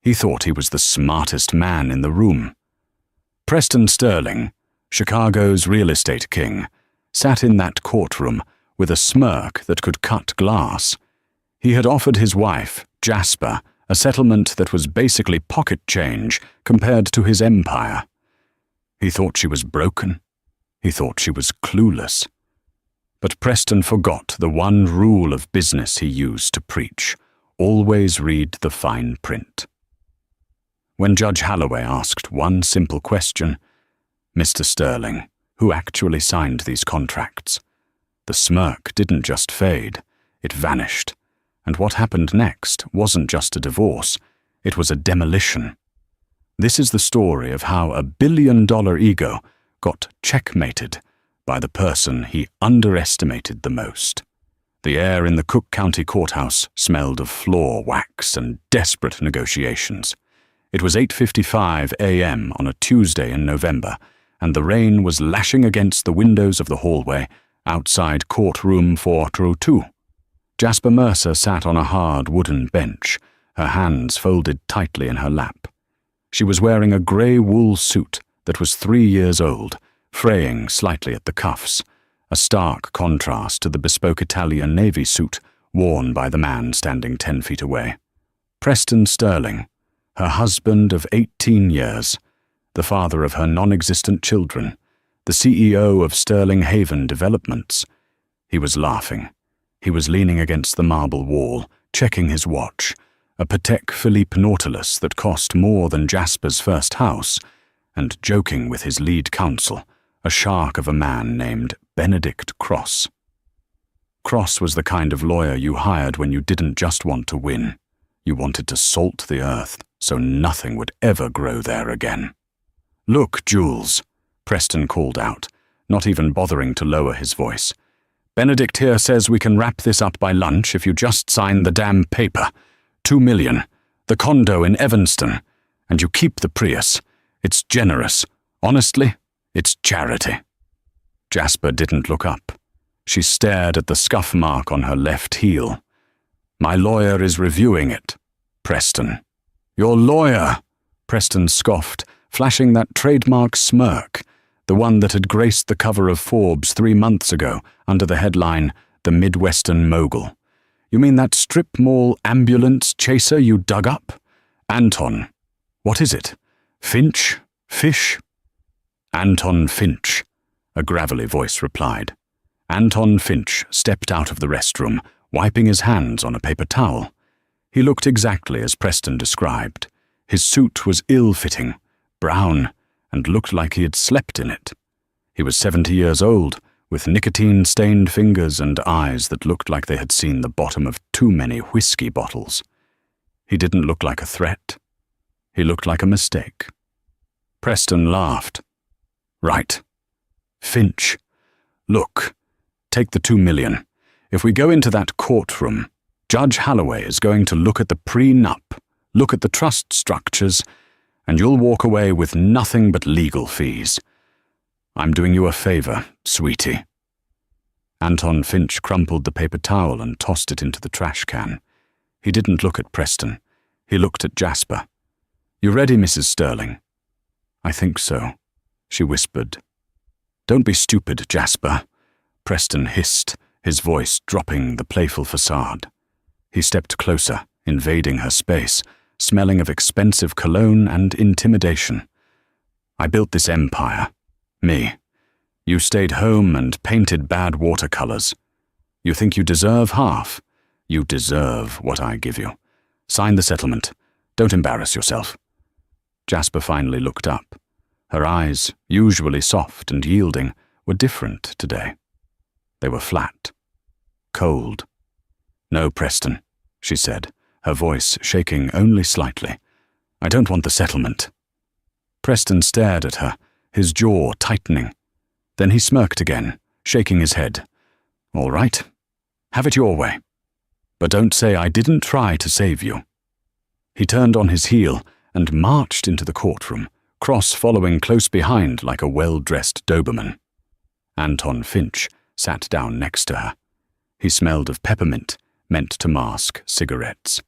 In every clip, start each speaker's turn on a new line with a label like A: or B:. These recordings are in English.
A: He thought he was the smartest man in the room. Preston Sterling, Chicago's real estate king, sat in that courtroom with a smirk that could cut glass. He had offered his wife, Jasper, a settlement that was basically pocket change compared to his empire. He thought she was broken. He thought she was clueless. But Preston forgot the one rule of business he used to preach: always read the fine print. When Judge Halloway asked one simple question, "Mr. Sterling, who actually signed these contracts?" the smirk didn't just fade, it vanished. And what happened next wasn't just a divorce, it was a demolition. This is the story of how a billion-dollar ego got checkmated by the person he underestimated the most. The air in the Cook County Courthouse smelled of floor wax and desperate negotiations. It was 8:55 a.m. on a Tuesday in November, and the rain was lashing against the windows of the hallway outside courtroom 402. Jasper Mercer sat on a hard wooden bench, her hands folded tightly in her lap. She was wearing a grey wool suit that was 3 years old, fraying slightly at the cuffs, a stark contrast to the bespoke Italian Navy suit worn by the man standing 10 feet away. Preston Sterling, her husband of 18 years, the father of her non-existent children, the CEO of Sterling Haven Developments. He was laughing. He was leaning against the marble wall, checking his watch, a Patek Philippe Nautilus that cost more than Jasper's first house, and joking with his lead counsel, a shark of a man named Benedict Cross. Cross was the kind of lawyer you hired when you didn't just want to win. You wanted to salt the earth so nothing would ever grow there again. "Look, Jules," Preston called out, not even bothering to lower his voice. "Benedict here says we can wrap this up by lunch if you just sign the damn paper. 2 million, the condo in Evanston, and you keep the Prius. It's generous. Honestly, it's charity." Jasper didn't look up. She stared at the scuff mark on her left heel. "My lawyer is reviewing it, Preston." "Your lawyer?" Preston scoffed, flashing that trademark smirk, the one that had graced the cover of Forbes 3 months ago under the headline, "The Midwestern Mogul." "You mean that strip mall ambulance chaser you dug up? Anton. What is it? Finch? Fish?" "Anton Finch," a gravelly voice replied. Anton Finch stepped out of the restroom, wiping his hands on a paper towel. He looked exactly as Preston described. His suit was ill-fitting, brown, and looked like he had slept in it. He was 70 years old, with nicotine-stained fingers and eyes that looked like they had seen the bottom of too many whiskey bottles. He didn't look like a threat. He looked like a mistake. Preston laughed. "Right. Finch. Look, take the 2 million. If we go into that courtroom, Judge Halloway is going to look at the prenup, look at the trust structures, and you'll walk away with nothing but legal fees. I'm doing you a favor, sweetie." Anton Finch crumpled the paper towel and tossed it into the trash can. He didn't look at Preston. He looked at Jasper. "You ready, Mrs. Sterling?" "I think so," she whispered. "Don't be stupid, Jasper," Preston hissed, his voice dropping the playful facade. He stepped closer, invading her space, smelling of expensive cologne and intimidation. "I built this empire. Me. You stayed home and painted bad watercolors. You think you deserve half? You deserve what I give you. Sign the settlement. Don't embarrass yourself." Jasper finally looked up. Her eyes, usually soft and yielding, were different today. They were flat. Cold. "No, Preston," she said, her voice shaking only slightly. "I don't want the settlement." Preston stared at her, his jaw tightening. Then he smirked again, shaking his head. "All right. Have it your way. But don't say I didn't try to save you." He turned on his heel and marched into the courtroom, Cross following close behind like a well-dressed Doberman. Anton Finch sat down next to her. He smelled of peppermint, meant to mask cigarettes.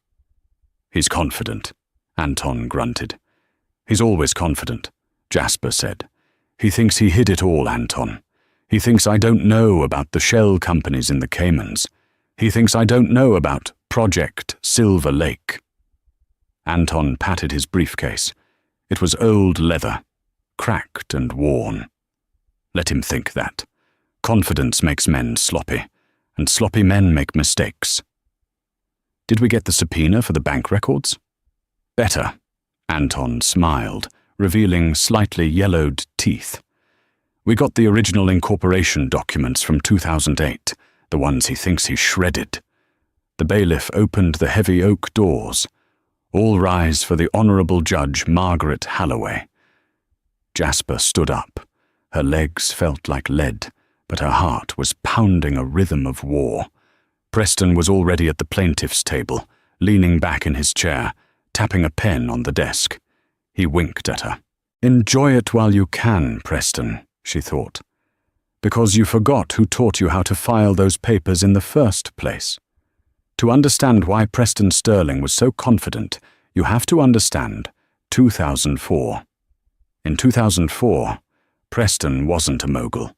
A: "He's confident," Anton grunted. He's always confident, Jasper said. He thinks he hid it all, Anton. He thinks I don't know about the shell companies in the Caymans. He thinks I don't know about Project Silver Lake. Anton patted his briefcase. It was old leather, cracked and worn. Let him think that. Confidence makes men sloppy, and sloppy men make mistakes. Did we get the subpoena for the bank records? Better. Anton smiled, revealing slightly yellowed teeth. We got the original incorporation documents from 2008, the ones he thinks he shredded. The bailiff opened the heavy oak doors. All rise for the Honourable Judge Margaret Halloway. Jasper stood up. Her legs felt like lead, but her heart was pounding a rhythm of war. Preston was already at the plaintiff's table, leaning back in his chair, tapping a pen on the desk. He winked at her. Enjoy it while you can, Preston, she thought, because you forgot who taught you how to file those papers in the first place. To understand why Preston Sterling was so confident, you have to understand 2004. In 2004, Preston wasn't a mogul.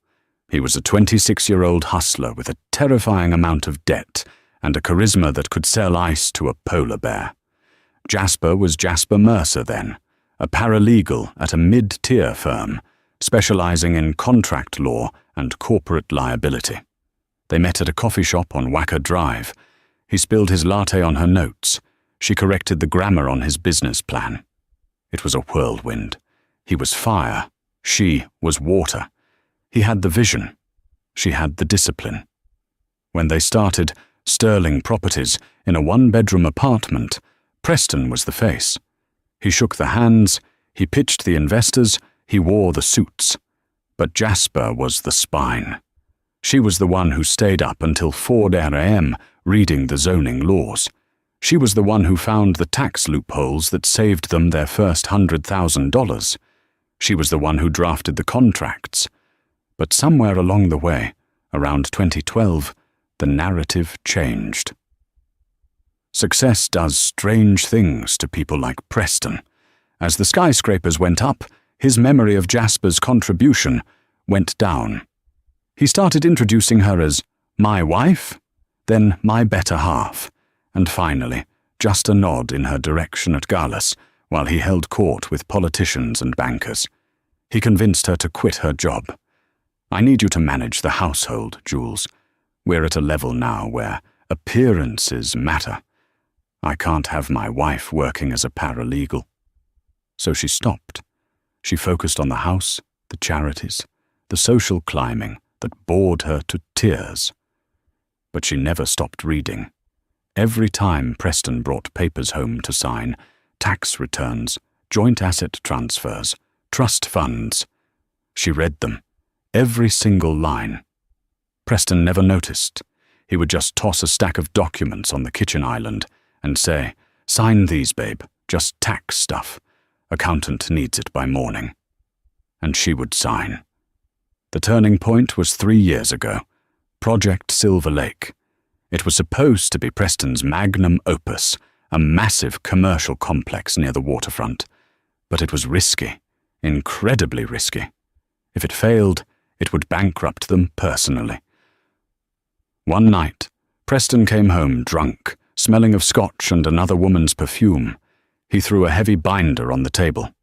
A: He was a 26-year-old hustler with a terrifying amount of debt and a charisma that could sell ice to a polar bear. Jasper was Jasper Mercer then, a paralegal at a mid-tier firm, specializing in contract law and corporate liability. They met at a coffee shop on Wacker Drive. He spilled his latte on her notes. She corrected the grammar on his business plan. It was a whirlwind. He was fire. She was water. He had the vision. She had the discipline. When they started Sterling Properties in a one-bedroom apartment, Preston was the face. He shook the hands, he pitched the investors, he wore the suits. But Jasper was the spine. She was the one who stayed up until 4 a.m. reading the zoning laws. She was the one who found the tax loopholes that saved them their first $100,000. She was the one who drafted the contracts. But somewhere along the way, around 2012, the narrative changed. Success does strange things to people like Preston. As the skyscrapers went up, his memory of Jasper's contribution went down. He started introducing her as my wife, then my better half, and finally, just a nod in her direction at Gallus while he held court with politicians and bankers. He convinced her to quit her job. I need you to manage the household, Jules. We're at a level now where appearances matter. I can't have my wife working as a paralegal. So she stopped. She focused on the house, the charities, the social climbing that bored her to tears. But she never stopped reading. Every time Preston brought papers home to sign, tax returns, joint asset transfers, trust funds, she read them, every single line. Preston never noticed. He would just toss a stack of documents on the kitchen island and say, "Sign these, babe, just tax stuff. Accountant needs it by morning." And she would sign. The turning point was 3 years ago. Project Silver Lake. It was supposed to be Preston's magnum opus, a massive commercial complex near the waterfront. But it was risky, incredibly risky. If it failed, it would bankrupt them personally. One night, Preston came home drunk, smelling of scotch and another woman's perfume. He threw a heavy binder on the table.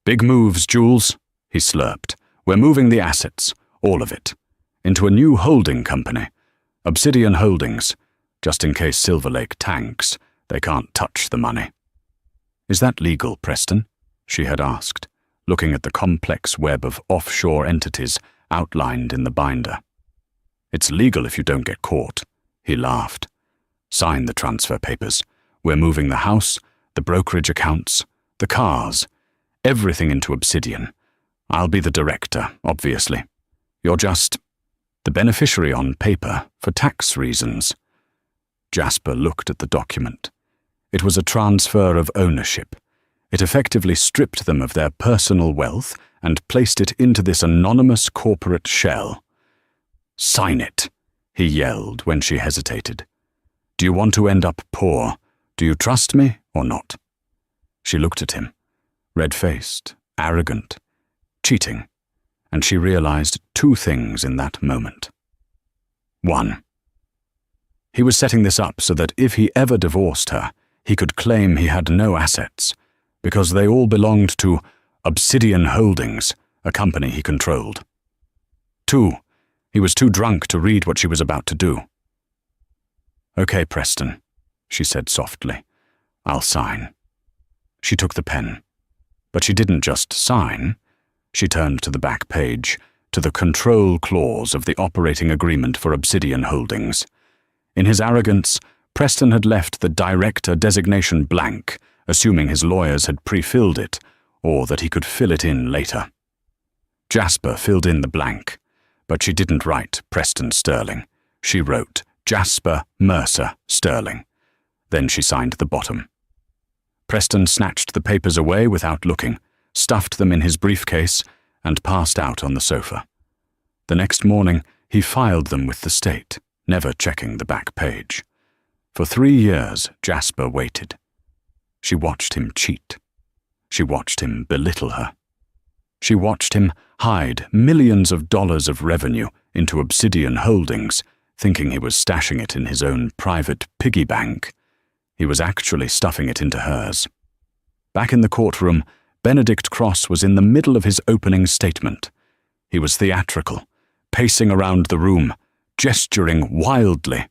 A: "Big moves, Jules," he slurped. "We're moving the assets, all of it, into a new holding company, Obsidian Holdings. Just in case Silver Lake tanks, they can't touch the money." "Is that legal, Preston?" she had asked, looking at the complex web of offshore entities outlined in the binder. "It's legal if you don't get caught," he laughed. "Sign the transfer papers. We're moving the house, the brokerage accounts, the cars, everything into Obsidian. I'll be the director, obviously. You're just the beneficiary on paper for tax reasons." Jasper looked at the document. It was a transfer of ownership. It effectively stripped them of their personal wealth and placed it into this anonymous corporate shell. "Sign it," he yelled when she hesitated. "Do you want to end up poor? Do you trust me or not?" She looked at him, red-faced, arrogant, cheating, and she realized two things in that moment. 1. He was setting this up so that if he ever divorced her, he could claim he had no assets, because they all belonged to Obsidian Holdings, a company he controlled. 2. He was too drunk to read what she was about to do. "Okay, Preston," she said softly. "I'll sign." She took the pen, but she didn't just sign. She turned to the back page, to the control clause of the operating agreement for Obsidian Holdings. In his arrogance, Preston had left the director designation blank, assuming his lawyers had pre-filled it, or that he could fill it in later. Jasper filled in the blank, but she didn't write Preston Sterling. She wrote Jasper Mercer Sterling. Then she signed the bottom. Preston snatched the papers away without looking, stuffed them in his briefcase, and passed out on the sofa. The next morning, he filed them with the state, never checking the back page. For 3 years, Jasper waited. She watched him cheat. She watched him belittle her. She watched him hide millions of dollars of revenue into Obsidian Holdings, thinking he was stashing it in his own private piggy bank. He was actually stuffing it into hers. Back in the courtroom, Benedict Cross was in the middle of his opening statement. He was theatrical, pacing around the room, gesturing wildly.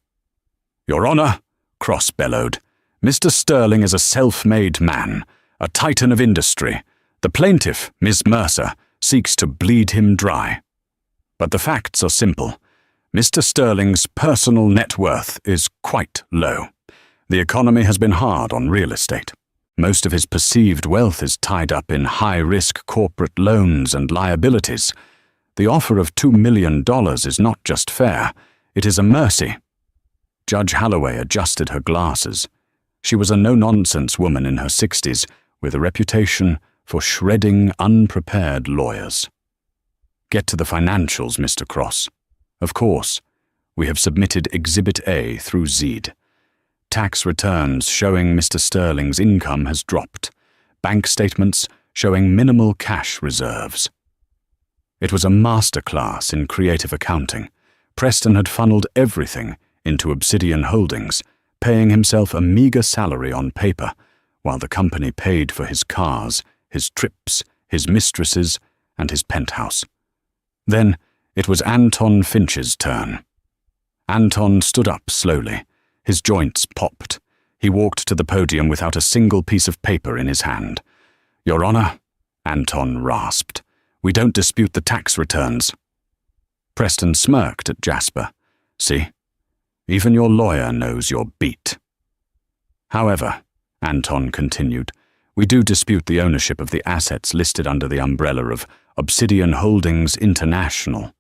A: "Your Honor," Cross bellowed, "Mr. Sterling is a self-made man, a titan of industry. The plaintiff, Ms. Mercer, seeks to bleed him dry. But the facts are simple. Mr. Sterling's personal net worth is quite low. The economy has been hard on real estate. Most of his perceived wealth is tied up in high-risk corporate loans and liabilities. The offer of $2 million is not just fair, it is a mercy." Judge Holloway adjusted her glasses. She was a no-nonsense woman in her 60s, with a reputation for shredding unprepared lawyers. "Get to the financials, Mr. Cross. Of course, we have submitted Exhibit A through Zeed. Tax returns showing Mr. Sterling's income has dropped. Bank statements showing minimal cash reserves." It was a masterclass in creative accounting. Preston had funneled everything into Obsidian Holdings, paying himself a meager salary on paper, while the company paid for his cars, his trips, his mistresses, and his penthouse. Then it was Anton Finch's turn. Anton stood up slowly. His joints popped. He walked to the podium without a single piece of paper in his hand. "Your Honor," Anton rasped, "we don't dispute the tax returns." Preston smirked at Jasper. "See? Even your lawyer knows your beat." "However," Anton continued, "we do dispute the ownership of the assets listed under the umbrella of Obsidian Holdings International."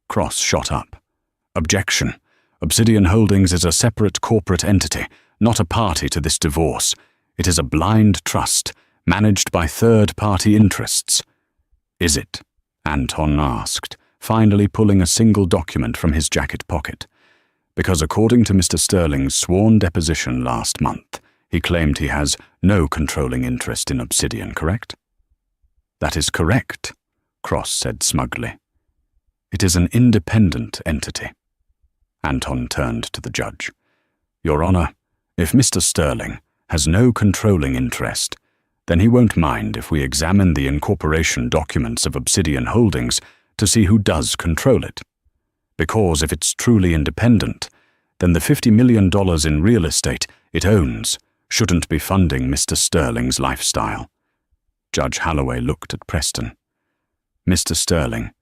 A: Cross shot up. "Objection. Obsidian Holdings is a separate corporate entity, not a party to this divorce. It is a blind trust, managed by third-party interests." "Is it?" Anton asked, finally pulling a single document from his jacket pocket. "Because according to Mr. Sterling's sworn deposition last month, he claimed he has no controlling interest in Obsidian, correct?" "That is correct," Cross said smugly. "It is an independent entity." Anton turned to the judge. "Your Honor, if Mr. Sterling has no controlling interest, then he won't mind if we examine the incorporation documents of Obsidian Holdings to see who does control it. Because if it's truly independent, then the $50 million in real estate it owns shouldn't be funding Mr. Sterling's lifestyle." Judge Holloway looked at Preston. "Mr. Sterling,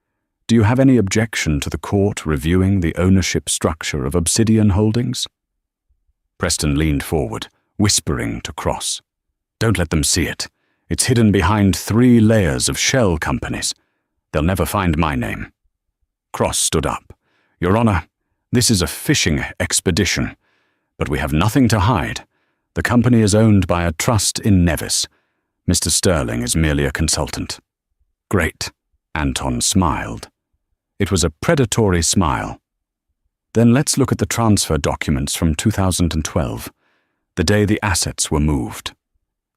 A: do you have any objection to the court reviewing the ownership structure of Obsidian Holdings?" Preston leaned forward, whispering to Cross. "Don't let them see it. It's hidden behind 3 layers of shell companies. They'll never find my name." Cross stood up. "Your Honor, this is a fishing expedition, but we have nothing to hide. The company is owned by a trust in Nevis. Mr. Sterling is merely a consultant." "Great," Anton smiled. It was a predatory smile. "Then let's look at the transfer documents from 2012, the day the assets were moved."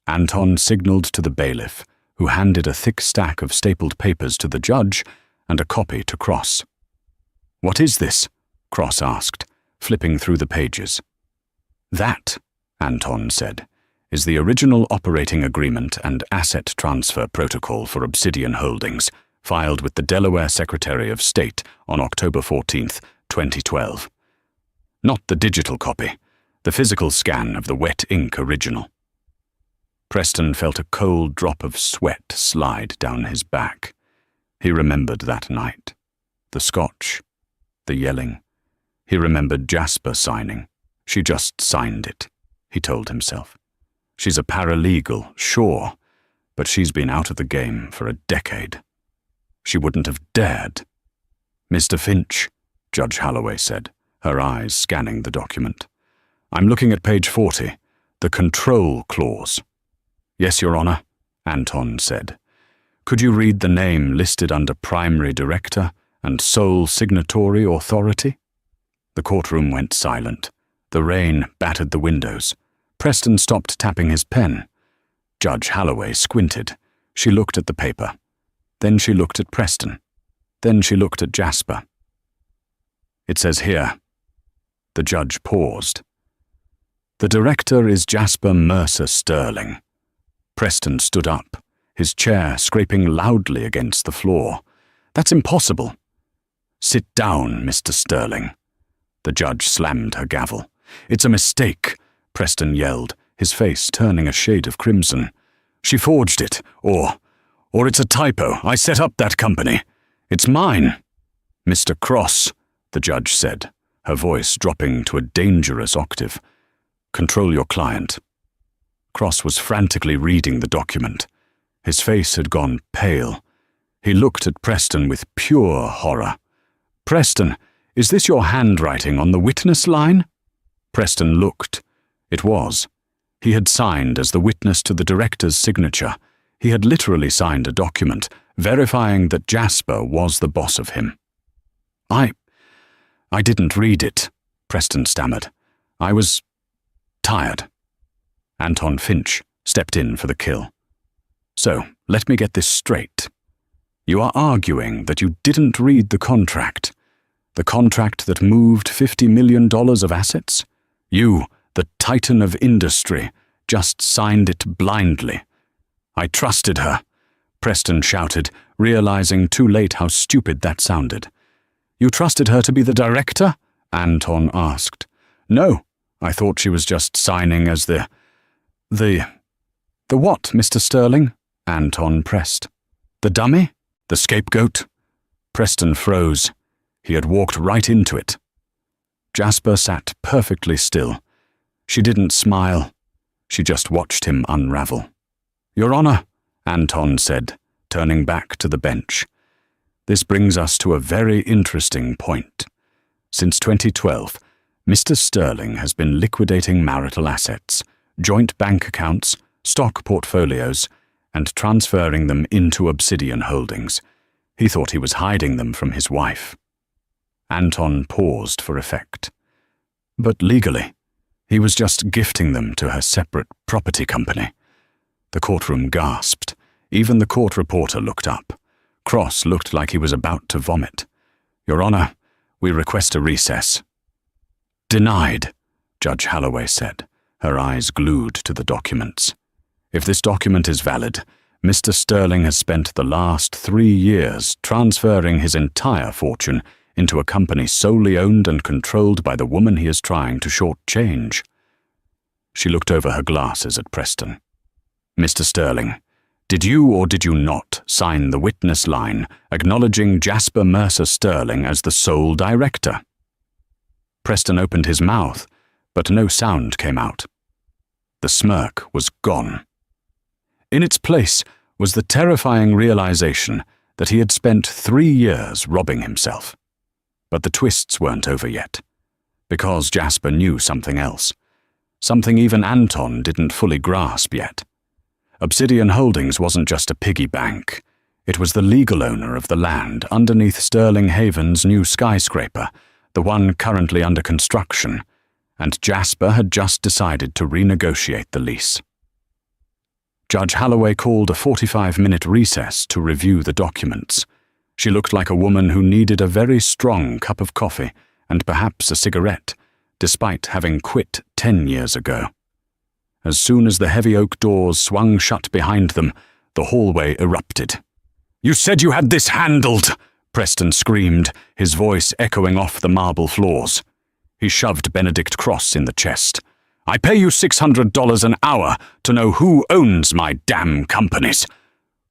A: Anton signaled to the bailiff, who handed a thick stack of stapled papers to the judge and a copy to Cross. "What is this?" Cross asked, flipping through the pages. "That," Anton said, "is the original operating agreement and asset transfer protocol for Obsidian Holdings, filed with the Delaware Secretary of State on October 14, 2012. Not the digital copy, the physical scan of the wet ink original." Preston felt a cold drop of sweat slide down his back. He remembered that night. The scotch, the yelling. He remembered Jasper signing. She just signed it, he told himself. She's a paralegal, sure, but she's been out of the game for a decade. She wouldn't have dared. "Mr. Finch," Judge Holloway said, her eyes scanning the document. "I'm looking at page 40, the control clause." "Yes, Your Honor," Anton said. "Could you read the name listed under primary director and sole signatory authority?" The courtroom went silent. The rain battered the windows. Preston stopped tapping his pen. Judge Holloway squinted. She looked at the paper. Then she looked at Preston. Then she looked at Jasper. "It says here." The judge paused. "The director is Jasper Mercer Sterling." Preston stood up, his chair scraping loudly against the floor. "That's impossible." "Sit down, Mr. Sterling." The judge slammed her gavel. "It's a mistake," Preston yelled, his face turning a shade of crimson. "She forged it, or it's a typo. I set up that company. It's mine." "Mr. Cross," the judge said, her voice dropping to a dangerous octave. "Control your client." Cross was frantically reading the document. His face had gone pale. He looked at Preston with pure horror. "Preston, is this your handwriting on the witness line?" Preston looked. It was. He had signed as the witness to the director's signature. He had literally signed a document, verifying that Jasper was the boss of him. I didn't read it," Preston stammered. "I was tired." Anton Finch stepped in for the kill. "So, let me get this straight. You are arguing that you didn't read the contract that moved $50 million of assets? You, the titan of industry, just signed it blindly." "I trusted her," Preston shouted, realizing too late how stupid that sounded. "You trusted her to be the director?" Anton asked. "No, I thought she was just signing as the what, Mr. Sterling?" Anton pressed. "The dummy? The scapegoat?" Preston froze. He had walked right into it. Jasper sat perfectly still. She didn't smile. She just watched him unravel. "Your Honor," Anton said, turning back to the bench. "This brings us to a very interesting point. Since 2012, Mr. Sterling has been liquidating marital assets, joint bank accounts, stock portfolios, and transferring them into Obsidian Holdings. He thought he was hiding them from his wife." Anton paused for effect. "But legally, he was just gifting them to her separate property company." The courtroom gasped. Even the court reporter looked up. Cross looked like he was about to vomit. "Your Honor, we request a recess." "Denied," Judge Holloway said, her eyes glued to the documents. "If this document is valid, Mr. Sterling has spent the last 3 years transferring his entire fortune into a company solely owned and controlled by the woman he is trying to shortchange." She looked over her glasses at Preston. "Mr. Sterling, did you or did you not sign the witness line acknowledging Jasper Mercer Sterling as the sole director?" Preston opened his mouth, but no sound came out. The smirk was gone. In its place was the terrifying realization that he had spent 3 years robbing himself. But the twists weren't over yet, because Jasper knew something else, something even Anton didn't fully grasp yet. Obsidian Holdings wasn't just a piggy bank. It was the legal owner of the land underneath Sterling Haven's new skyscraper, the one currently under construction, and Jasper had just decided to renegotiate the lease. Judge Holloway called a 45-minute recess to review the documents. She looked like a woman who needed a very strong cup of coffee and perhaps a cigarette, despite having quit 10 years ago. As soon as the heavy oak doors swung shut behind them, the hallway erupted. "You said you had this handled!" Preston screamed, his voice echoing off the marble floors. He shoved Benedict Cross in the chest. "I pay you $600 an hour to know who owns my damn companies."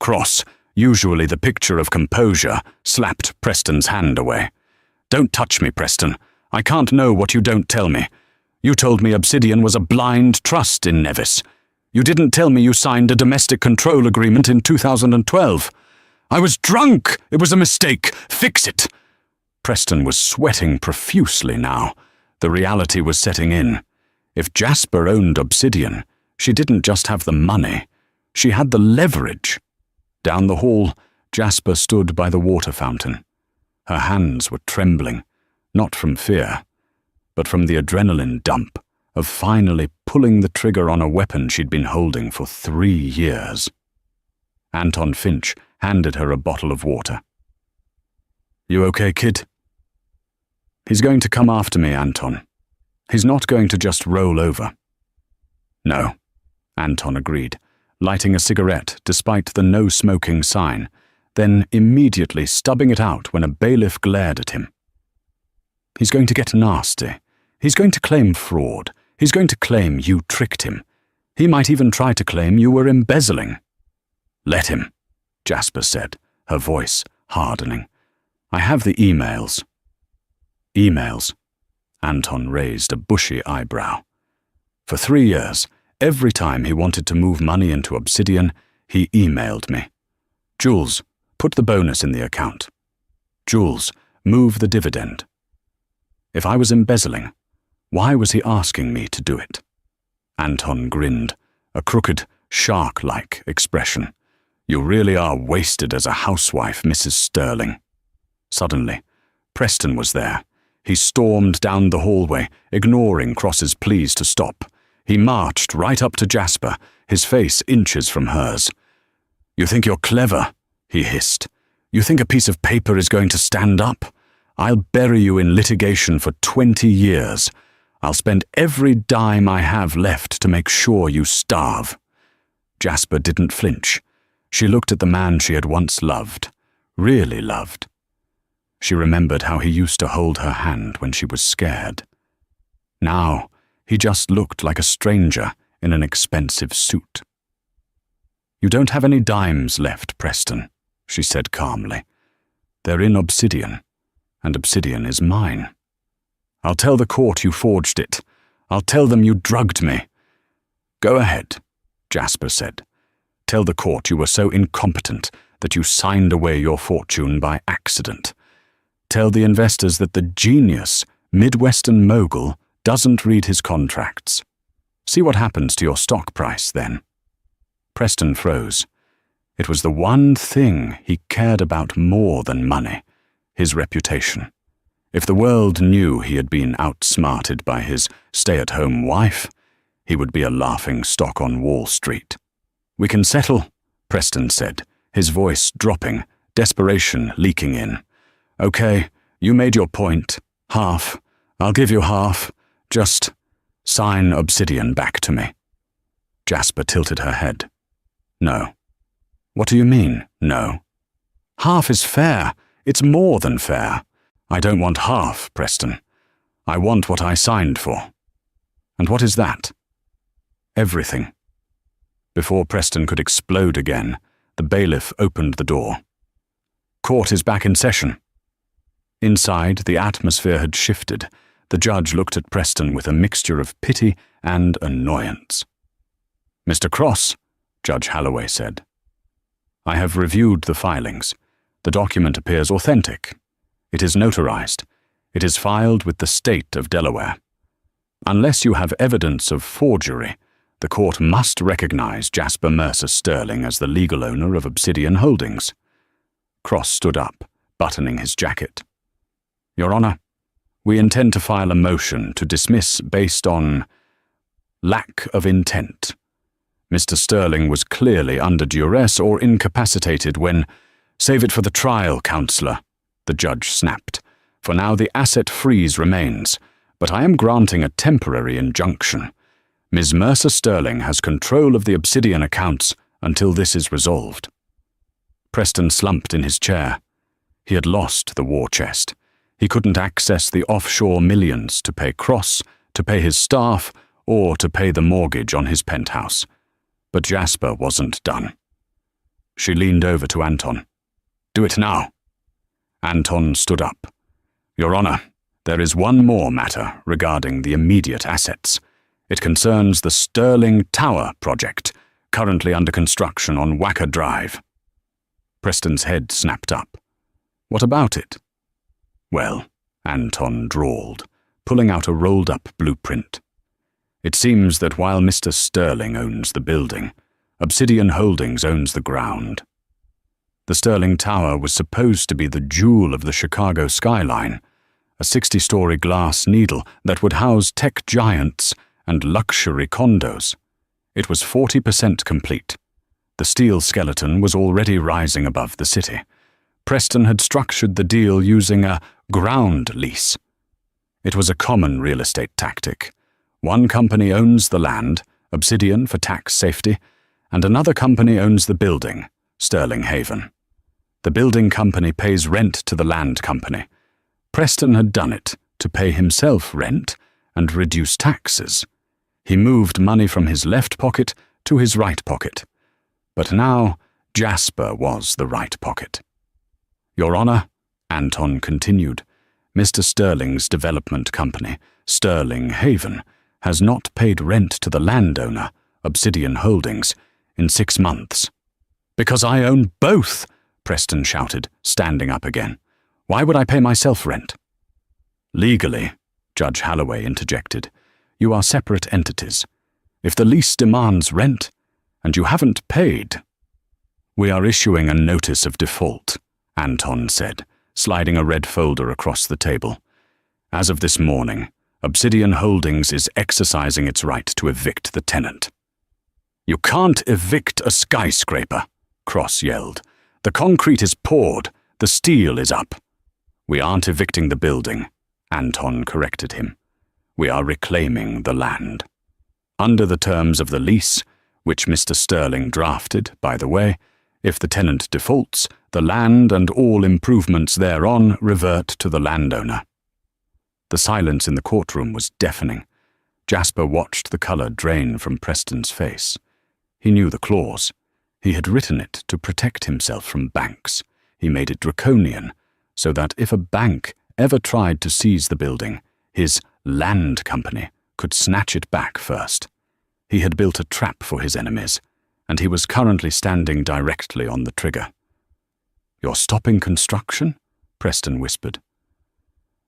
A: Cross, usually the picture of composure, slapped Preston's hand away. "Don't touch me, Preston. I can't know what you don't tell me. You told me Obsidian was a blind trust in Nevis. You didn't tell me you signed a domestic control agreement in 2012. I was drunk! It was a mistake! Fix it!" Preston was sweating profusely now. The reality was setting in. If Jasper owned Obsidian, she didn't just have the money. She had the leverage. Down the hall, Jasper stood by the water fountain. Her hands were trembling, not from fear, but from the adrenaline dump of finally pulling the trigger on a weapon she'd been holding for 3 years. Anton Finch handed her a bottle of water. "You okay, kid?" "He's going to come after me, Anton. He's not going to just roll over." "No," Anton agreed, lighting a cigarette despite the no-smoking sign, then immediately stubbing it out when a bailiff glared at him. "He's going to get nasty. He's going to claim fraud. He's going to claim you tricked him. He might even try to claim you were embezzling." "Let him," Jasper said, her voice hardening. "I have the emails." "Emails?" Anton raised a bushy eyebrow. "For 3 years, every time he wanted to move money into Obsidian, he emailed me. 'Jules, put the bonus in the account. Jules, move the dividend.' If I was embezzling, why was he asking me to do it?" Anton grinned, a crooked, shark-like expression. "You really are wasted as a housewife, Mrs. Sterling." Suddenly, Preston was there. He stormed down the hallway, ignoring Cross's pleas to stop. He marched right up to Jasper, his face inches from hers. "You think you're clever?" he hissed. "You think a piece of paper is going to stand up? I'll bury you in litigation for 20 years. I'll spend every dime I have left to make sure you starve." Jasper didn't flinch. She looked at the man she had once loved, really loved. She remembered how he used to hold her hand when she was scared. Now, he just looked like a stranger in an expensive suit. "You don't have any dimes left, Preston," she said calmly. "They're in Obsidian, and Obsidian is mine. I'll tell the court you forged it. I'll tell them you drugged me." "Go ahead," Jasper said. "Tell the court you were so incompetent that you signed away your fortune by accident. Tell the investors that the genius, Midwestern mogul, doesn't read his contracts. See what happens to your stock price then." Preston froze. It was the one thing he cared about more than money, his reputation. If the world knew he had been outsmarted by his stay-at-home wife, he would be a laughing stock on Wall Street. "We can settle," Preston said, his voice dropping, desperation leaking in. "Okay, you made your point. Half. I'll give you half. Just sign Obsidian back to me." Jasper tilted her head. "No." "What do you mean, no?" "Half is fair. It's more than fair. I don't want half, Preston. I want what I signed for." "And what is that?" "Everything." Before Preston could explode again, the bailiff opened the door. "Court is back in session." Inside, the atmosphere had shifted. The judge looked at Preston with a mixture of pity and annoyance. "Mr. Cross," Judge Holloway said, "I have reviewed the filings. The document appears authentic. It is notarized. It is filed with the state of Delaware. Unless you have evidence of forgery, the court must recognize Jasper Mercer Sterling as the legal owner of Obsidian Holdings." Cross stood up, buttoning his jacket. "Your Honor, we intend to file a motion to dismiss based on lack of intent. Mr. Sterling was clearly under duress or incapacitated when— "Save it for the trial, Counselor," the judge snapped. "For now the asset freeze remains, but I am granting a temporary injunction. Ms. Mercer Sterling has control of the Obsidian accounts until this is resolved." Preston slumped in his chair. He had lost the war chest. He couldn't access the offshore millions to pay Cross, to pay his staff, or to pay the mortgage on his penthouse. But Jasper wasn't done. She leaned over to Anton. "Do it now." Anton stood up. "Your Honor, there is one more matter regarding the immediate assets. It concerns the Sterling Tower project, currently under construction on Wacker Drive." Preston's head snapped up. "What about it?" "Well," Anton drawled, pulling out a rolled-up blueprint. "It seems that while Mr. Sterling owns the building, Obsidian Holdings owns the ground. The Sterling Tower was supposed to be the jewel of the Chicago skyline, a 60-story glass needle that would house tech giants and luxury condos. It was 40% complete. The steel skeleton was already rising above the city. Preston had structured the deal using a ground lease. It was a common real estate tactic. One company owns the land, Obsidian for tax safety, and another company owns the building, Sterling Haven. The building company pays rent to the land company. Preston had done it to pay himself rent and reduce taxes. He moved money from his left pocket to his right pocket. But now Jasper was the right pocket. "Your Honor," Anton continued, "Mr. Sterling's development company, Sterling Haven, has not paid rent to the landowner, Obsidian Holdings, in 6 months." "Because I own both!" Preston shouted, standing up again. "Why would I pay myself rent?" "Legally," Judge Halloway interjected, "you are separate entities. If the lease demands rent, and you haven't paid—" "We are issuing a notice of default," Anton said, sliding a red folder across the table. "As of this morning, Obsidian Holdings is exercising its right to evict the tenant." "You can't evict a skyscraper," Cross yelled. "The concrete is poured, the steel is up." "We aren't evicting the building," Anton corrected him. "We are reclaiming the land. Under the terms of the lease, which Mr. Sterling drafted, by the way, if the tenant defaults, the land and all improvements thereon revert to the landowner." The silence in the courtroom was deafening. Jasper watched the color drain from Preston's face. He knew the clause. He had written it to protect himself from banks. He made it draconian, so that if a bank ever tried to seize the building, his land company could snatch it back first. He had built a trap for his enemies, and he was currently standing directly on the trigger. "You're stopping construction?" Preston whispered.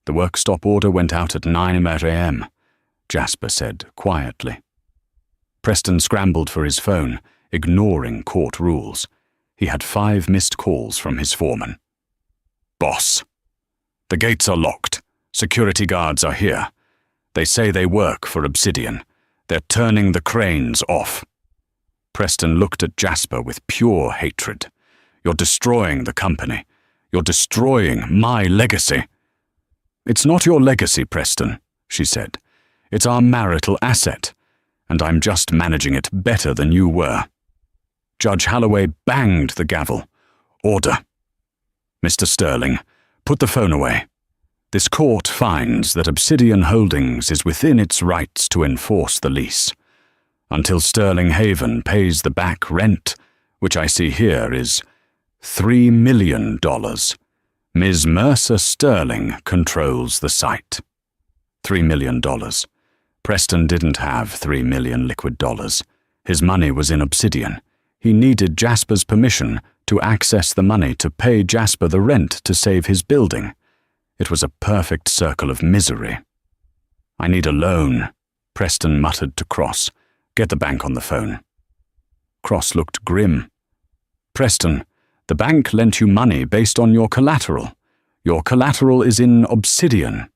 A: "The work stop order went out at 9 a.m., Jasper said quietly. Preston scrambled for his phone, ignoring court rules. He had 5 missed calls from his foreman. "Boss, the gates are locked. Security guards are here. They say they work for Obsidian. They're turning the cranes off." Preston looked at Jasper with pure hatred. "You're destroying the company. You're destroying my legacy." "It's not your legacy, Preston," she said. "It's our marital asset, and I'm just managing it better than you were." Judge Halloway banged the gavel. "Order. Mr. Sterling, put the phone away. This court finds that Obsidian Holdings is within its rights to enforce the lease. Until Sterling Haven pays the back rent, which I see here is $3 million. Ms. Mercer Sterling controls the site." $3 million. Preston didn't have 3 million liquid dollars. His money was in Obsidian. He needed Jasper's permission to access the money to pay Jasper the rent to save his building. It was a perfect circle of misery. "I need a loan," Preston muttered to Cross. "Get the bank on the phone." Cross looked grim. "Preston, the bank lent you money based on your collateral. Your collateral is in Obsidian.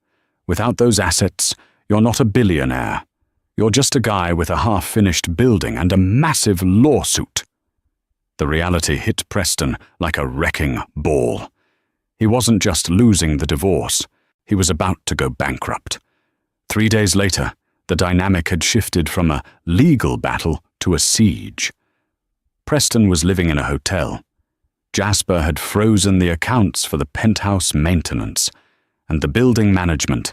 A: Without those assets, you're not a billionaire. You're just a guy with a half-finished building and a massive lawsuit." The reality hit Preston like a wrecking ball. He wasn't just losing the divorce, he was about to go bankrupt. 3 days later, the dynamic had shifted from a legal battle to a siege. Preston was living in a hotel. Jasper had frozen the accounts for the penthouse maintenance, and the building management,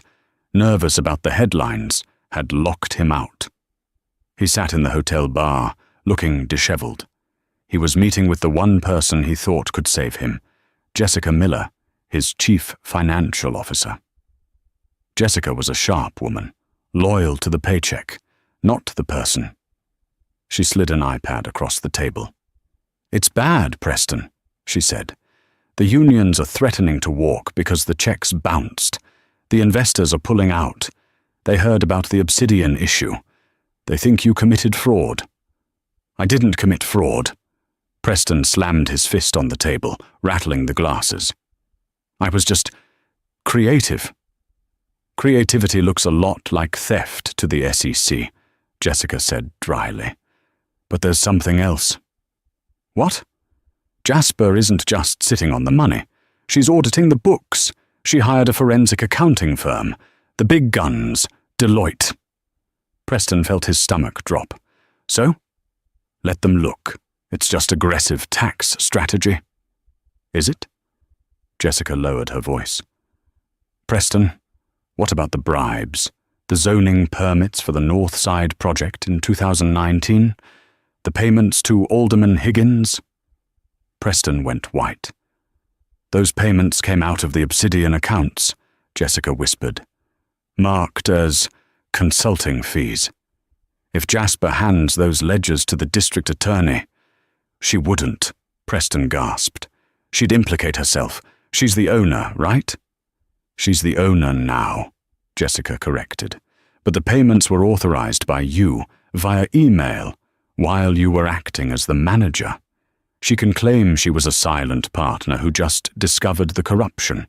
A: nervous about the headlines, had locked him out. He sat in the hotel bar, looking disheveled. He was meeting with the one person he thought could save him, Jessica Miller, his chief financial officer. Jessica was a sharp woman, loyal to the paycheck, not the person. She slid an iPad across the table. "It's bad, Preston," she said. "The unions are threatening to walk because the checks bounced. The investors are pulling out. They heard about the Obsidian issue. They think you committed fraud." "I didn't commit fraud." Preston slammed his fist on the table, rattling the glasses. "I was just creative." "Creativity looks a lot like theft to the SEC," Jessica said dryly. "But there's something else." "What?" "Jasper isn't just sitting on the money. She's auditing the books. She hired a forensic accounting firm. The big guns, Deloitte." Preston felt his stomach drop. "So? Let them look. It's just aggressive tax strategy." "Is it?" Jessica lowered her voice. "Preston, what about the bribes? The zoning permits for the North Side project in 2019? The payments to Alderman Higgins?" Preston went white. "Those payments came out of the Obsidian accounts," Jessica whispered. "Marked as consulting fees. If Jasper hands those ledgers to the district attorney—" "She wouldn't," Preston gasped. "She'd implicate herself. She's the owner, right?" "She's the owner now," Jessica corrected. "But the payments were authorized by you, via email, while you were acting as the manager. She can claim she was a silent partner who just discovered the corruption.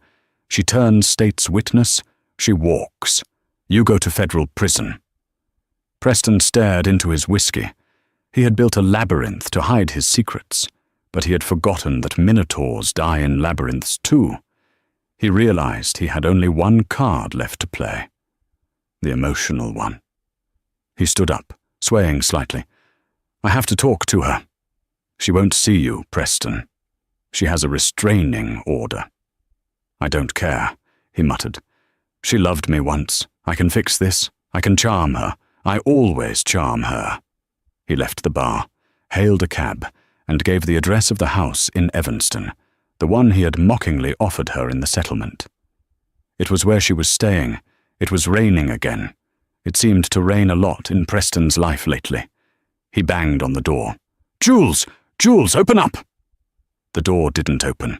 A: She turns state's witness, she walks. You go to federal prison." Preston stared into his whiskey. He had built a labyrinth to hide his secrets, but he had forgotten that minotaurs die in labyrinths too. He realized he had only one card left to play. The emotional one. He stood up, swaying slightly. "I have to talk to her." "She won't see you, Preston. She has a restraining order." "I don't care," he muttered. "She loved me once. I can fix this. I can charm her. I always charm her." He left the bar, hailed a cab, and gave the address of the house in Evanston, the one he had mockingly offered her in the settlement. It was where she was staying. It was raining again. It seemed to rain a lot in Preston's life lately. He banged on the door. "Jules! Jules, open up!" The door didn't open.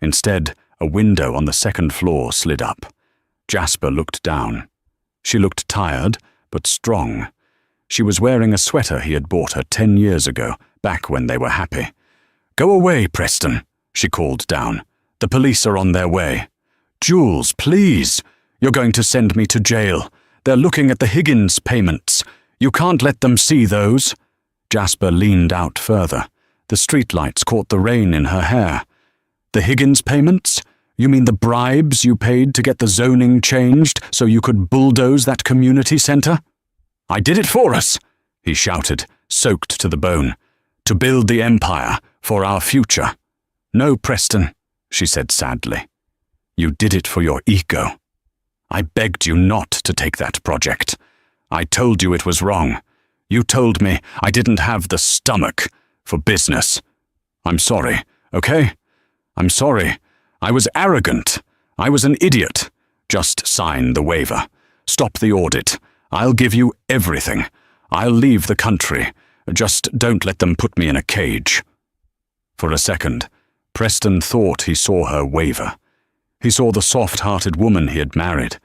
A: Instead, a window on the second floor slid up. Jasper looked down. She looked tired, but strong. She was wearing a sweater he had bought her 10 years ago, back when they were happy. "Go away, Preston," she called down. "The police are on their way." "Jules, please. You're going to send me to jail. They're looking at the Higgins payments. You can't let them see those." Jasper leaned out further. The streetlights caught the rain in her hair. "The Higgins payments? You mean the bribes you paid to get the zoning changed so you could bulldoze that community center?" "I did it for us," he shouted, soaked to the bone. "To build the empire, for our future." "No, Preston," she said sadly. "You did it for your ego. I begged you not to take that project. I told you it was wrong. You told me I didn't have the stomach for business. I'm sorry, okay? I'm sorry. I was arrogant. I was an idiot. Just sign the waiver. Stop the audit. I'll give you everything. I'll leave the country. Just don't let them put me in a cage." For a second, Preston thought he saw her waver. He saw the soft-hearted woman he had married,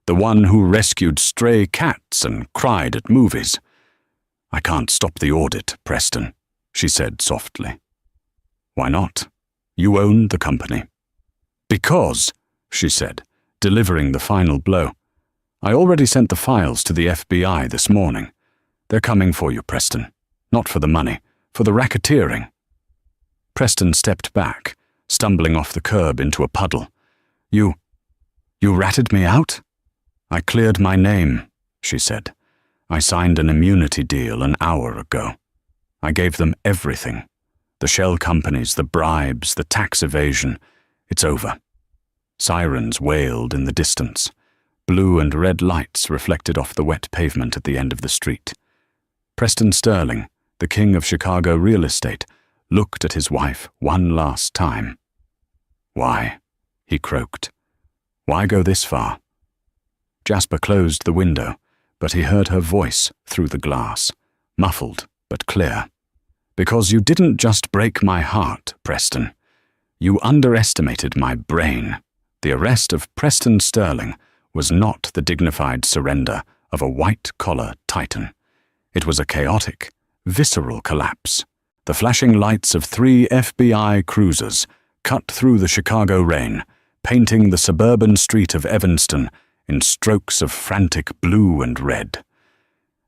A: the one who rescued stray cats and cried at movies. "I can't stop the audit, Preston," she said softly. "Why not? You own the company." "Because," she said, delivering the final blow, I already sent the files to the FBI this morning. They're coming for you, Preston. Not for the money, for the racketeering. Preston stepped back, stumbling off the curb into a puddle. You ratted me out? I cleared my name, she said. I signed an immunity deal an hour ago. I gave them everything. The shell companies, the bribes, the tax evasion. It's over. Sirens wailed in the distance. Blue and red lights reflected off the wet pavement at the end of the street. Preston Sterling, the king of Chicago real estate, looked at his wife one last time. Why? He croaked. Why go this far? Jasper closed the window, but he heard her voice through the glass, muffled but clear. Because you didn't just break my heart, Preston. You underestimated my brain. The arrest of Preston Sterling was not the dignified surrender of a white-collar titan. It was a chaotic, visceral collapse. The flashing lights of 3 FBI cruisers cut through the Chicago rain, painting the suburban street of Evanston in strokes of frantic blue and red.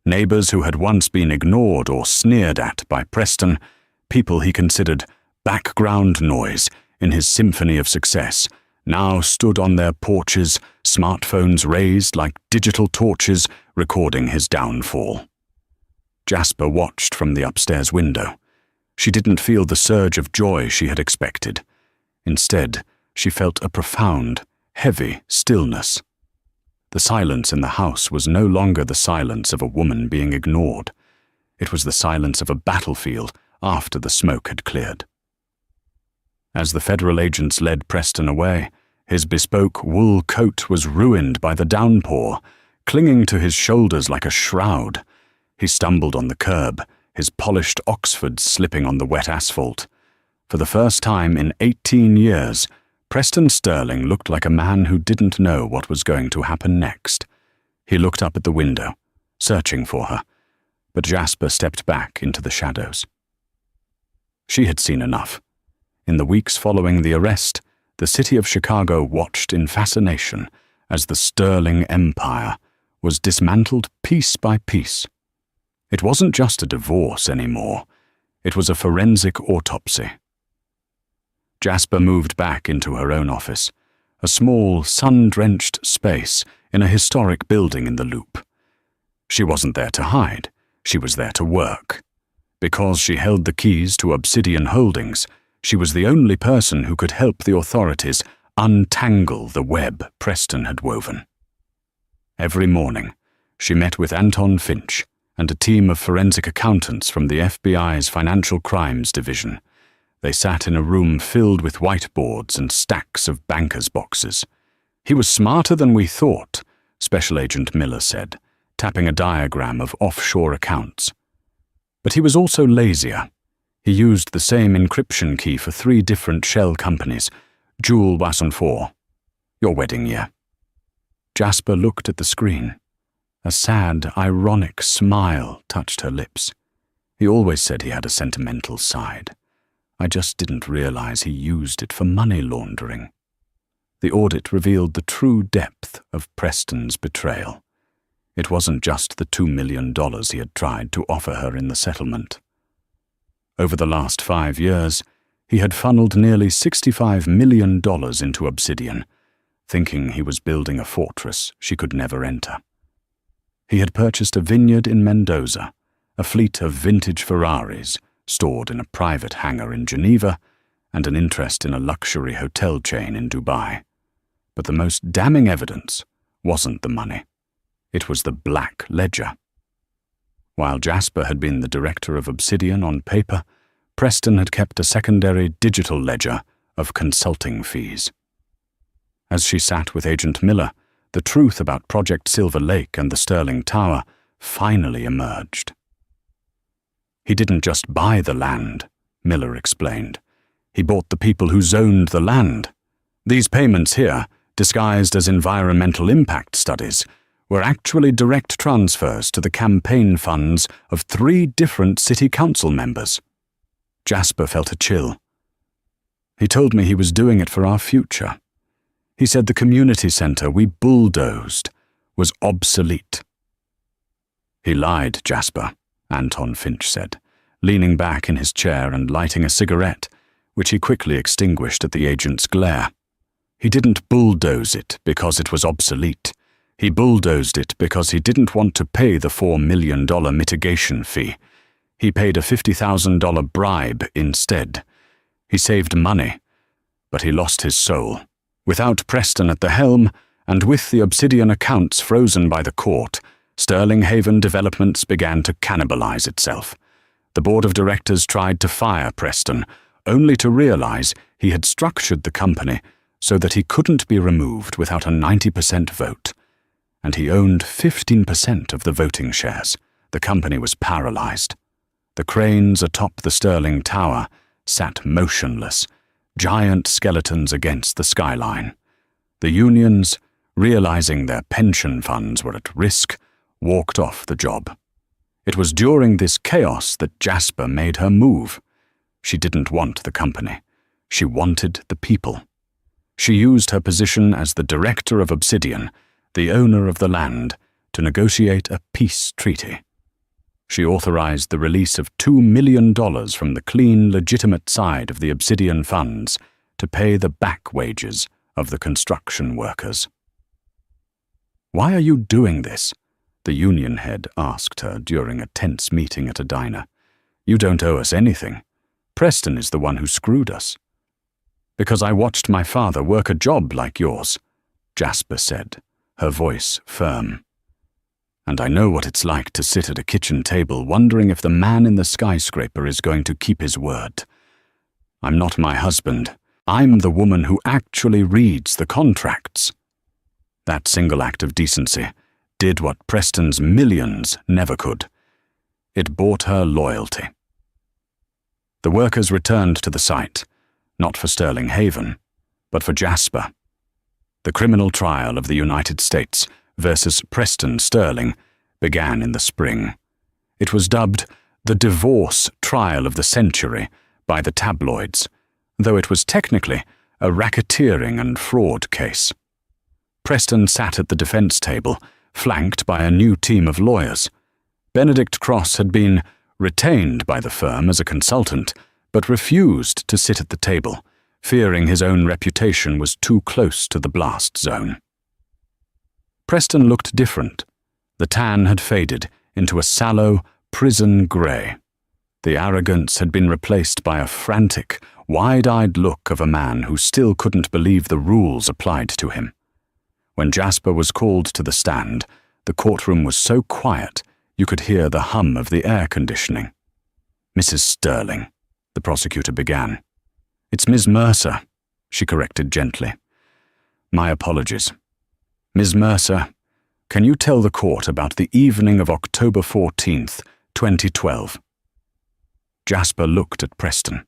A: Neighbors who had once been ignored or sneered at by Preston, people he considered background noise in his symphony of success, now stood on their porches, smartphones raised like digital torches, recording his downfall. Jasper watched from the upstairs window. She didn't feel the surge of joy she had expected. Instead, she felt a profound, heavy stillness. The silence in the house was no longer the silence of a woman being ignored. It was the silence of a battlefield after the smoke had cleared. As the federal agents led Preston away, his bespoke wool coat was ruined by the downpour, clinging to his shoulders like a shroud. He stumbled on the curb, his polished Oxfords slipping on the wet asphalt. For the first time in 18 years, Preston Sterling looked like a man who didn't know what was going to happen next. He looked up at the window, searching for her, but Jasper stepped back into the shadows. She had seen enough. In the weeks following the arrest, the city of Chicago watched in fascination as the Sterling empire was dismantled piece by piece. It wasn't just a divorce anymore. It was a forensic autopsy. Jasper moved back into her own office, a small, sun-drenched space in a historic building in the Loop. She wasn't there to hide. She was there to work. Because she held the keys to Obsidian Holdings, she was the only person who could help the authorities untangle the web Preston had woven. Every morning, she met with Anton Finch and a team of forensic accountants from the FBI's Financial Crimes Division. They sat in a room filled with whiteboards and stacks of bankers' boxes. He was smarter than we thought, Special Agent Miller said, tapping a diagram of offshore accounts. But he was also lazier. He used the same encryption key for 3 different shell companies, Jules Wasson 4, your wedding year. Jasper looked at the screen. A sad, ironic smile touched her lips. He always said he had a sentimental side. I just didn't realize he used it for money laundering. The audit revealed the true depth of Preston's betrayal. It wasn't just the $2 million he had tried to offer her in the settlement. Over the last 5 years, he had funneled nearly $65 million into Obsidian, thinking he was building a fortress she could never enter. He had purchased a vineyard in Mendoza, a fleet of vintage Ferraris stored in a private hangar in Geneva, and an interest in a luxury hotel chain in Dubai. But the most damning evidence wasn't the money. It was the black ledger. While Jasper had been the director of Obsidian on paper, Preston had kept a secondary digital ledger of consulting fees. As she sat with Agent Miller, the truth about Project Silver Lake and the Sterling Tower finally emerged. He didn't just buy the land, Miller explained. He bought the people who zoned the land. These payments here, disguised as environmental impact studies, were actually direct transfers to the campaign funds of 3 different city council members. Jasper felt a chill. He told me he was doing it for our future. He said the community center we bulldozed was obsolete. He lied, Jasper, Anton Finch said, leaning back in his chair and lighting a cigarette, which he quickly extinguished at the agent's glare. He didn't bulldoze it because it was obsolete. He bulldozed it because he didn't want to pay the $4 million mitigation fee. He paid a $50,000 bribe instead. He saved money, but he lost his soul. Without Preston at the helm, and with the Obsidian accounts frozen by the court, Sterling Haven Developments began to cannibalize itself. The board of directors tried to fire Preston, only to realize he had structured the company so that he couldn't be removed without a 90% vote. And he owned 15% of the voting shares. The company was paralyzed. The cranes atop the Sterling Tower sat motionless, giant skeletons against the skyline. The unions, realizing their pension funds were at risk, walked off the job. It was during this chaos that Jasper made her move. She didn't want the company. She wanted the people. She used her position as the director of Obsidian, the owner of the land, to negotiate a peace treaty. She authorized the release of $2 million from the clean, legitimate side of the Obsidian funds to pay the back wages of the construction workers. "Why are you doing this?" the union head asked her during a tense meeting at a diner. "You don't owe us anything. Preston is the one who screwed us." "Because I watched my father work a job like yours," Jasper said, her voice firm. "And I know what it's like to sit at a kitchen table wondering if the man in the skyscraper is going to keep his word. I'm not my husband. I'm the woman who actually reads the contracts." That single act of decency did what Preston's millions never could. It bought her loyalty. The workers returned to the site, not for Sterling Haven, but for Jasper. The criminal trial of the United States versus Preston Sterling began in the spring. It was dubbed the divorce trial of the century by the tabloids, though it was technically a racketeering and fraud case. Preston sat at the defense table, flanked by a new team of lawyers. Benedict Cross had been retained by the firm as a consultant, but refused to sit at the table, fearing his own reputation was too close to the blast zone. Preston looked different. The tan had faded into a sallow, prison grey. The arrogance had been replaced by a frantic, wide-eyed look of a man who still couldn't believe the rules applied to him. When Jasper was called to the stand, the courtroom was so quiet you could hear the hum of the air conditioning. "Mrs. Sterling," the prosecutor began. "It's Ms. Mercer," she corrected gently. "My apologies. Ms. Mercer, can you tell the court about the evening of October 14th, 2012? Jasper looked at Preston.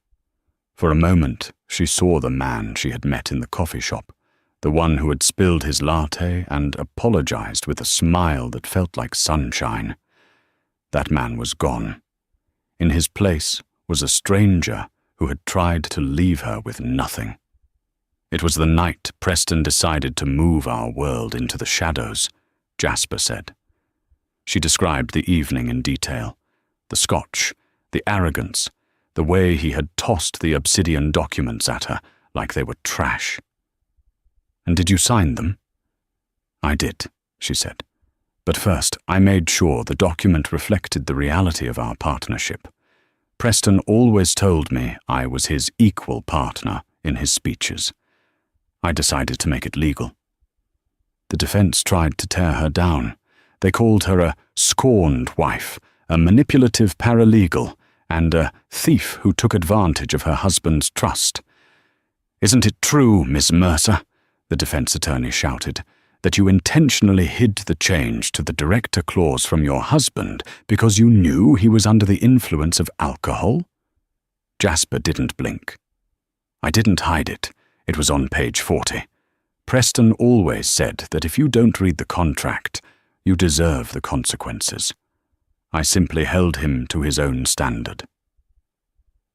A: For a moment, she saw the man she had met in the coffee shop, the one who had spilled his latte and apologized with a smile that felt like sunshine. That man was gone. In his place was a stranger who had tried to leave her with nothing. It was the night Preston decided to move our world into the shadows, Jasper said. She described the evening in detail, the scotch, the arrogance, the way he had tossed the Obsidian documents at her like they were trash. "And did you sign them?" "I did," she said. "But first, I made sure the document reflected the reality of our partnership. Preston always told me I was his equal partner in his speeches. I decided to make it legal." The defense tried to tear her down. They called her a scorned wife, a manipulative paralegal, and a thief who took advantage of her husband's trust. "Isn't it true, Miss Mercer," the defense attorney shouted, "that you intentionally hid the change to the director clause from your husband because you knew he was under the influence of alcohol?" Jasper didn't blink. "I didn't hide it. It was on page 40. Preston always said that if you don't read the contract, you deserve the consequences. I simply held him to his own standard."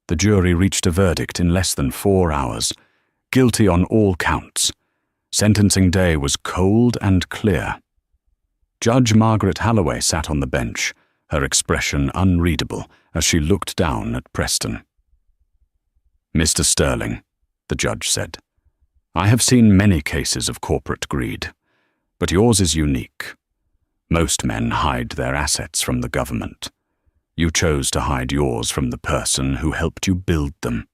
A: The jury reached a verdict in less than 4 hours, guilty on all counts. Sentencing day was cold and clear. Judge Margaret Halloway sat on the bench, her expression unreadable as she looked down at Preston. "Mr. Sterling," the judge said, "I have seen many cases of corporate greed, but yours is unique. Most men hide their assets from the government. You chose to hide yours from the person who helped you build them.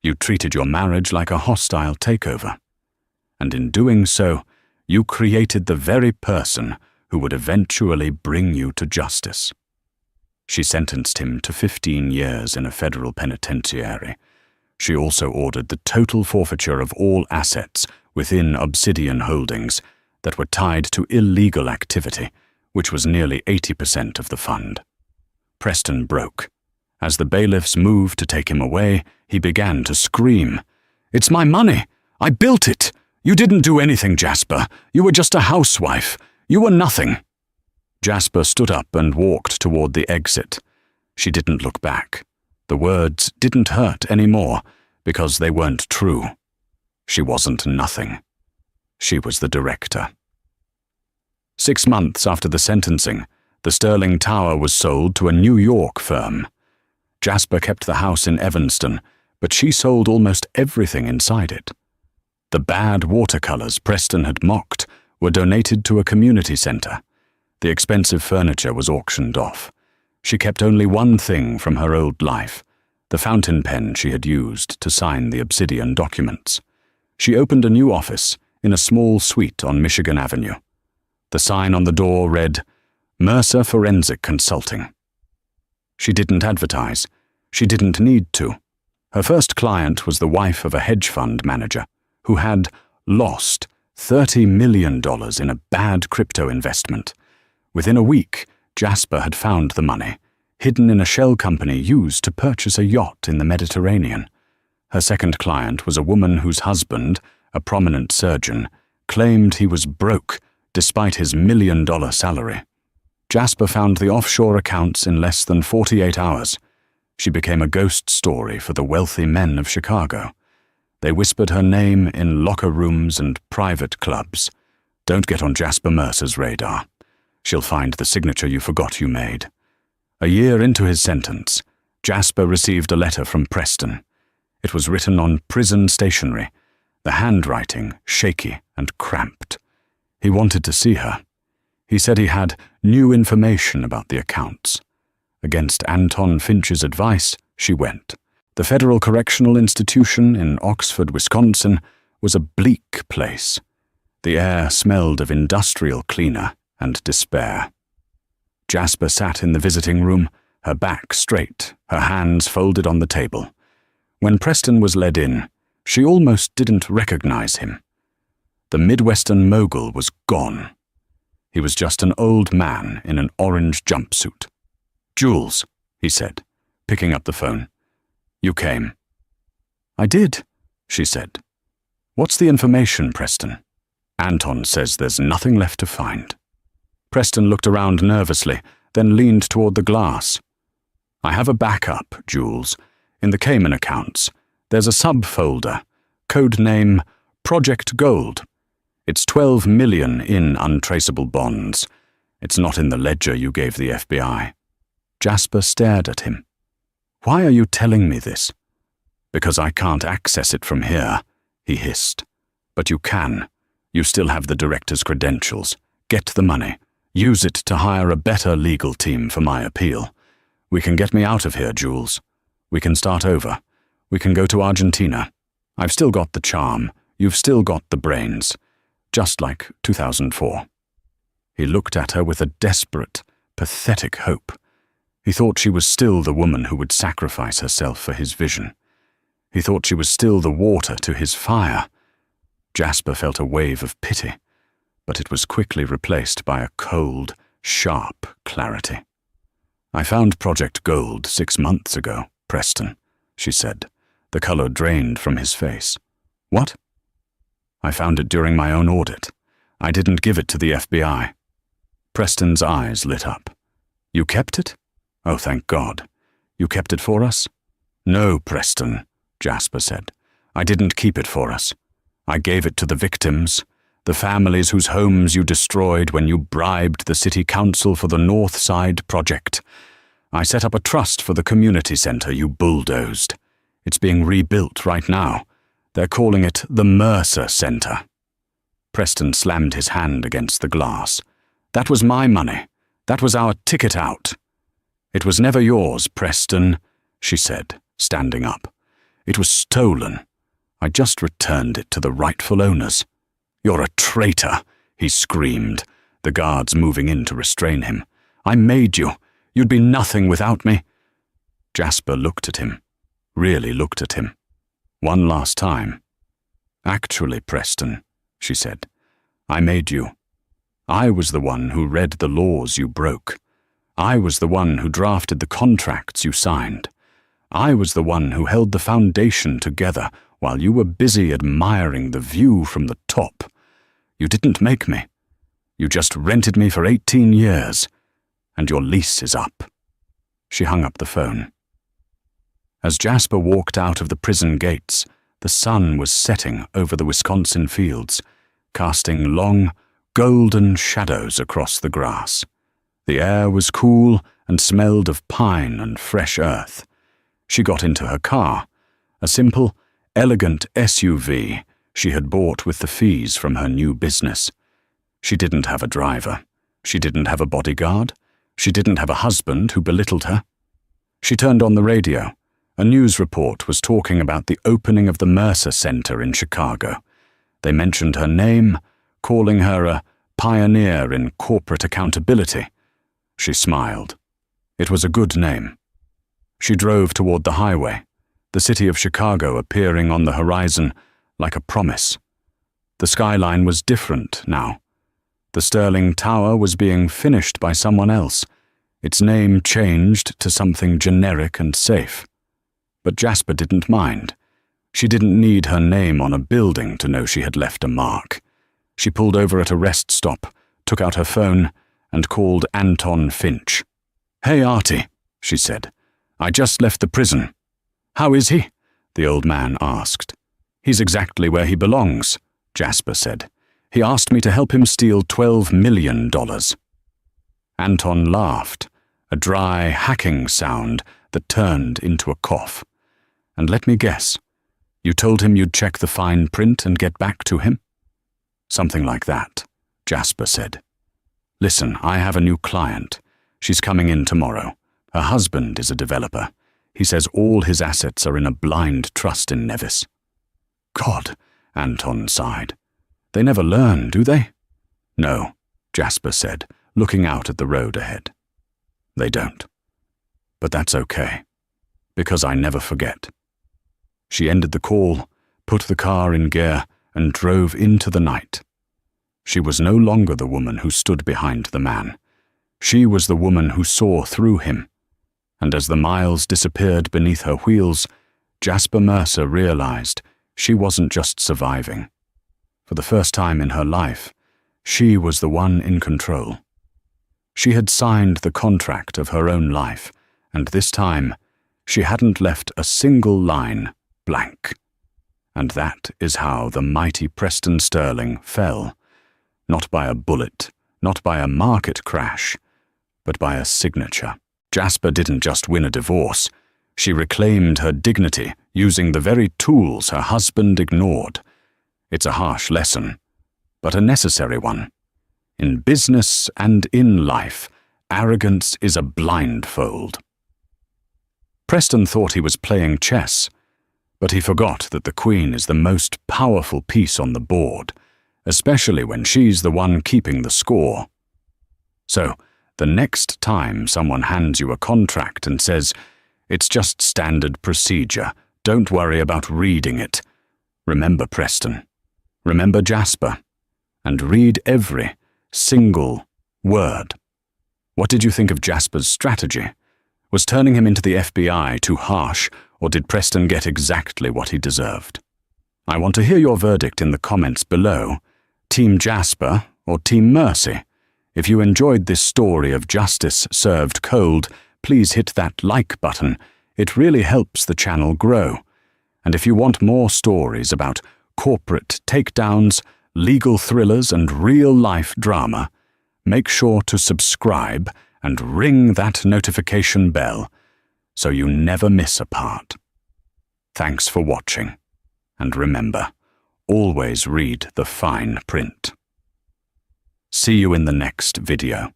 A: You treated your marriage like a hostile takeover. And in doing so, you created the very person who would eventually bring you to justice." She sentenced him to 15 years in a federal penitentiary. She also ordered the total forfeiture of all assets within Obsidian Holdings that were tied to illegal activity, which was nearly 80% of the fund. Preston broke. As the bailiffs moved to take him away, he began to scream. "It's my money! I built it! You didn't do anything, Jasper. You were just a housewife. You were nothing." Jasper stood up and walked toward the exit. She didn't look back. The words didn't hurt anymore because they weren't true. She wasn't nothing. She was the director. 6 months after the sentencing, the Sterling Tower was sold to a New York firm. Jasper kept the house in Evanston, but she sold almost everything inside it. The bad watercolors Preston had mocked were donated to a community center. The expensive furniture was auctioned off. She kept only one thing from her old life, the fountain pen she had used to sign the Obsidian documents. She opened a new office in a small suite on Michigan Avenue. The sign on the door read, "Mercer Forensic Consulting." She didn't advertise. She didn't need to. Her first client was the wife of a hedge fund manager who had lost $30 million in a bad crypto investment. Within a week, Jasper had found the money, hidden in a shell company used to purchase a yacht in the Mediterranean. Her second client was a woman whose husband, a prominent surgeon, claimed he was broke despite his $1 million salary. Jasper found the offshore accounts in less than 48 hours. She became a ghost story for the wealthy men of Chicago. They whispered her name in locker rooms and private clubs. Don't get on Jasper Mercer's radar. She'll find the signature you forgot you made. A year into his sentence, Jasper received a letter from Preston. It was written on prison stationery, the handwriting shaky and cramped. He wanted to see her. He said he had new information about the accounts. Against Anton Finch's advice, she went. The Federal Correctional Institution in Oxford, Wisconsin, was a bleak place. The air smelled of industrial cleaner and despair. Jasper sat in the visiting room, her back straight, her hands folded on the table. When Preston was led in, she almost didn't recognize him. The Midwestern mogul was gone. He was just an old man in an orange jumpsuit. "Jules," he said, picking up the phone. "You came." "I did," she said. "What's the information, Preston?" "Anton says there's nothing left to find." Preston looked around nervously, then leaned toward the glass. "I have a backup, Jules. In the Cayman accounts, there's a subfolder, code name Project Gold. It's 12 million in untraceable bonds. It's not in the ledger you gave the FBI. Jasper stared at him. "Why are you telling me this?" "Because I can't access it from here," he hissed. "But you can. You still have the director's credentials. Get the money. Use it to hire a better legal team for my appeal. We can get me out of here, Jules. We can start over. We can go to Argentina. I've still got the charm. You've still got the brains. Just like 2004. He looked at her with a desperate, pathetic hope. He thought she was still the woman who would sacrifice herself for his vision. He thought she was still the water to his fire. Jasper felt a wave of pity, but it was quickly replaced by a cold, sharp clarity. "I found Project Gold 6 months ago, Preston," she said. The color drained from his face. "What?" "I found it during my own audit. I didn't give it to the FBI." Preston's eyes lit up. "You kept it? Oh, thank God. You kept it for us?" "No, Preston," Jasper said. "I didn't keep it for us. I gave it to the victims, The families whose homes you destroyed when you bribed the city council for the North Side project. I set up a trust for the community center you bulldozed. It's being rebuilt right now. They're calling it the Mercer Center." Preston slammed his hand against the glass. "That was my money. That was our ticket out." "It was never yours, Preston," she said, standing up. "It was stolen. I just returned it to the rightful owners." "You're a traitor," he screamed, the guards moving in to restrain him. "I made you. You'd be nothing without me." Jasper looked at him, really looked at him. One last time. "Actually, Preston," she said, "I made you. I was the one who read the laws you broke. I was the one who drafted the contracts you signed. I was the one who held the foundation together while you were busy admiring the view from the top. You didn't make me. You just rented me for 18 years, and your lease is up." She hung up the phone. As Jasper walked out of the prison gates, the sun was setting over the Wisconsin fields, casting long, golden shadows across the grass. The air was cool and smelled of pine and fresh earth. She got into her car, a simple, elegant SUV she had bought with the fees from her new business. She didn't have a driver. She didn't have a bodyguard. She didn't have a husband who belittled her. She turned on the radio. A news report was talking about the opening of the Mercer Center in Chicago. They mentioned her name, calling her a pioneer in corporate accountability. She smiled. It was a good name. She drove toward the highway, the city of Chicago appearing on the horizon like a promise. The skyline was different now. The Sterling Tower was being finished by someone else, its name changed to something generic and safe. But Jasper didn't mind. She didn't need her name on a building to know she had left a mark. She pulled over at a rest stop, took out her phone, and called Anton Finch. "Hey, Artie," she said. "I just left the prison." "How is he?" the old man asked. "He's exactly where he belongs," Jasper said. "He asked me to help him steal $12 million. Anton laughed, a dry, hacking sound that turned into a cough. "And let me guess, you told him you'd check the fine print and get back to him?" "Something like that," Jasper said. "Listen, I have a new client. She's coming in tomorrow. Her husband is a developer. He says all his assets are in a blind trust in Nevis." "God," Anton sighed. "They never learn, do they?" "No," Jasper said, looking out at the road ahead. "They don't. But that's okay, because I never forget." She ended the call, put the car in gear, and drove into the night. She was no longer the woman who stood behind the man. She was the woman who saw through him. And as the miles disappeared beneath her wheels, Jasper Mercer realized she wasn't just surviving. For the first time in her life, she was the one in control. She had signed the contract of her own life, and this time, she hadn't left a single line blank. And that is how the mighty Preston Sterling fell. Not by a bullet, not by a market crash, but by a signature. Jasper didn't just win a divorce. She reclaimed her dignity using the very tools her husband ignored. It's a harsh lesson, but a necessary one. In business and in life, arrogance is a blindfold. Preston thought he was playing chess, but he forgot that the queen is the most powerful piece on the board, especially when she's the one keeping the score. So, the next time someone hands you a contract and says, "It's just standard procedure, don't worry about reading it," remember Preston, remember Jasper, and read every single word. What did you think of Jasper's strategy? Was turning him into the FBI too harsh, or did Preston get exactly what he deserved? I want to hear your verdict in the comments below. Team Jasper or Team Mercy? If you enjoyed this story of justice served cold, please hit that like button. It really helps the channel grow. And if you want more stories about corporate takedowns, legal thrillers and real-life drama, make sure to subscribe and ring that notification bell so you never miss a part. Thanks for watching, and remember, always read the fine print. See you in the next video.